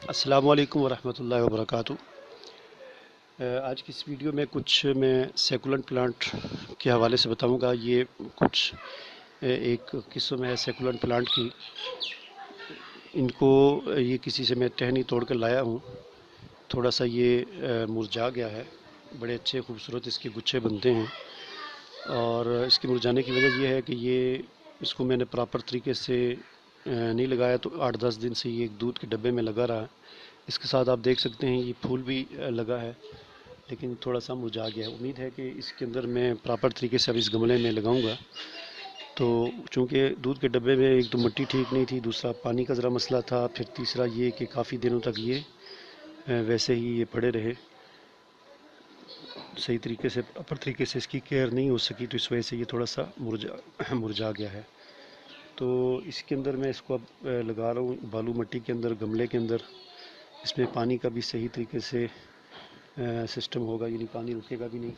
अस्सलामु अलैकुम वरहमतुल्लाहि वबरकातुहू। आज की इस वीडियो में मैं सेकुलेंट प्लांट के हवाले से बताऊंगा। ये कुछ एक किस्म है सेकुलेंट प्लांट की। इनको ये किसी से मैं टहनी तोड़ कर लाया हूँ। थोड़ा सा ये मुरझा गया है। बड़े अच्छे खूबसूरत इसके गुच्छे बनते हैं और इसके मुरझाने की वजह यह है कि ये इसको मैंने प्रॉपर तरीके से नहीं लगाया, तो 8-10 दिन से ये एक दूध के डब्बे में लगा रहा है। इसके साथ आप देख सकते हैं ये फूल भी लगा है, लेकिन थोड़ा सा मुरझा गया है। उम्मीद है कि इसके अंदर मैं प्रॉपर तरीके से अब इस गमले में लगाऊंगा। तो चूँकि दूध के डब्बे में एक तो मिट्टी ठीक नहीं थी, दूसरा पानी का ज़रा मसला था, फिर तीसरा ये कि काफ़ी दिनों तक ये वैसे ही ये पड़े रहे। सही तरीके से प्रॉपर तरीके से इसकी केयर नहीं हो सकी, तो इस वजह से ये थोड़ा सा मुरझा मुरझा गया है। तो इसके अंदर मैं इसको अब लगा रहा हूँ बालू मिट्टी के अंदर, गमले के अंदर। इसमें पानी का भी सही तरीके से सिस्टम होगा, यानी पानी रुकेगा भी नहीं।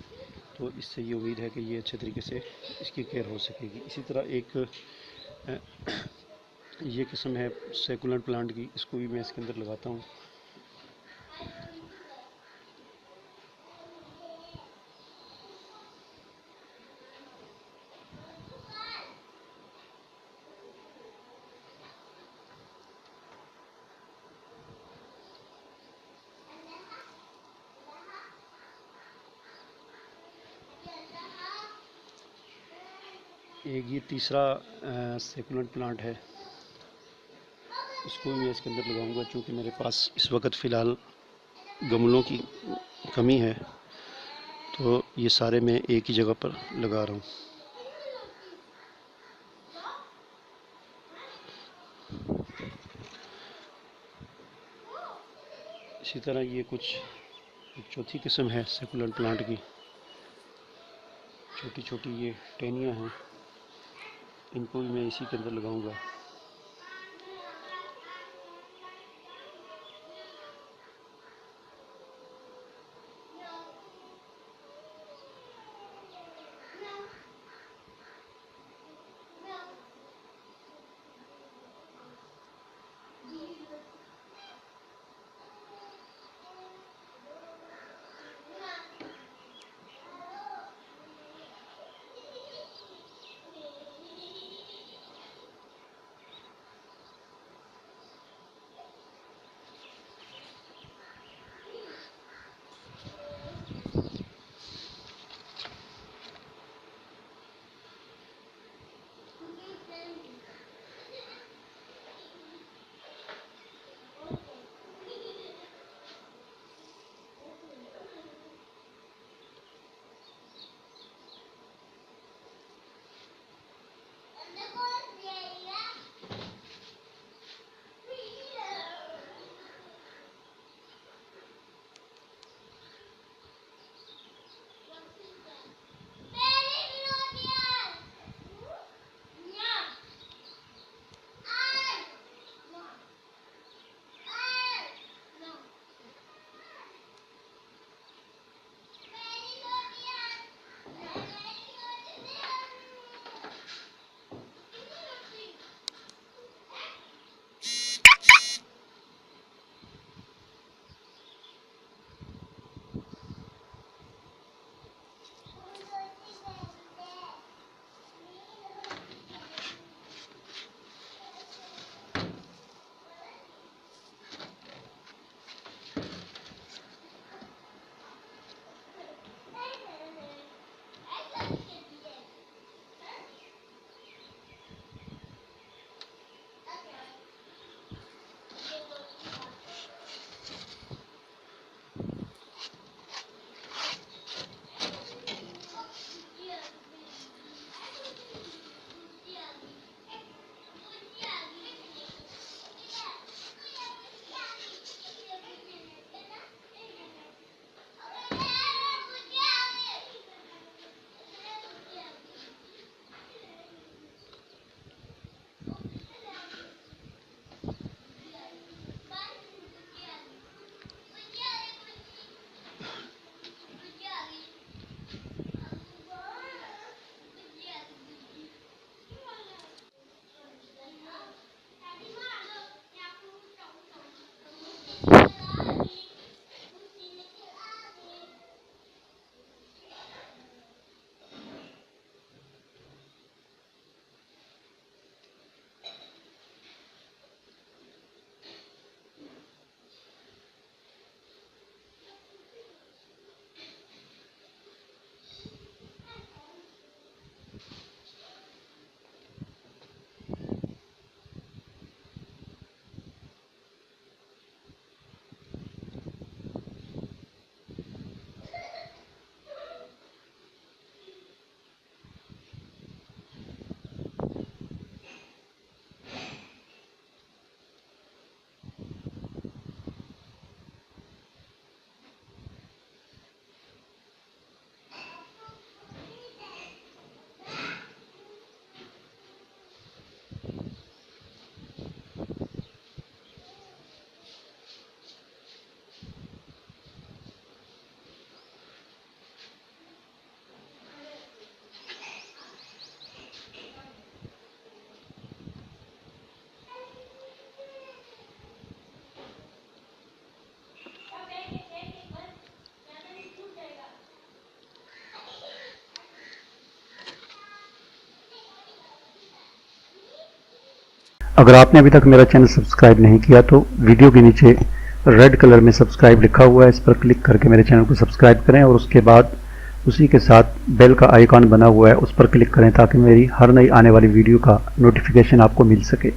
तो इससे ये उम्मीद है कि ये अच्छे तरीके से इसकी केयर हो सकेगी। इसी तरह एक ये किस्म है सेकुलेंट प्लांट की, इसको भी मैं इसके अंदर लगाता हूँ। एक ये तीसरा सेकुलेंट प्लांट है, इसको भी मैं इसके अंदर लगाऊंगा। चूँकि मेरे पास इस वक्त फ़िलहाल गमलों की कमी है, तो ये सारे मैं एक ही जगह पर लगा रहा हूँ। इसी तरह ये कुछ एक चौथी किस्म है सेकुलेंट प्लांट की। छोटी छोटी ये टहनियाँ हैं, इनको भी मैं इसी के अंदर लगाऊंगा। अगर आपने अभी तक मेरा चैनल सब्सक्राइब नहीं किया तो वीडियो के नीचे रेड कलर में सब्सक्राइब लिखा हुआ है, इस पर क्लिक करके मेरे चैनल को सब्सक्राइब करें और उसके बाद उसी के साथ बेल का आइकॉन बना हुआ है उस पर क्लिक करें ताकि मेरी हर नई आने वाली वीडियो का नोटिफिकेशन आपको मिल सके।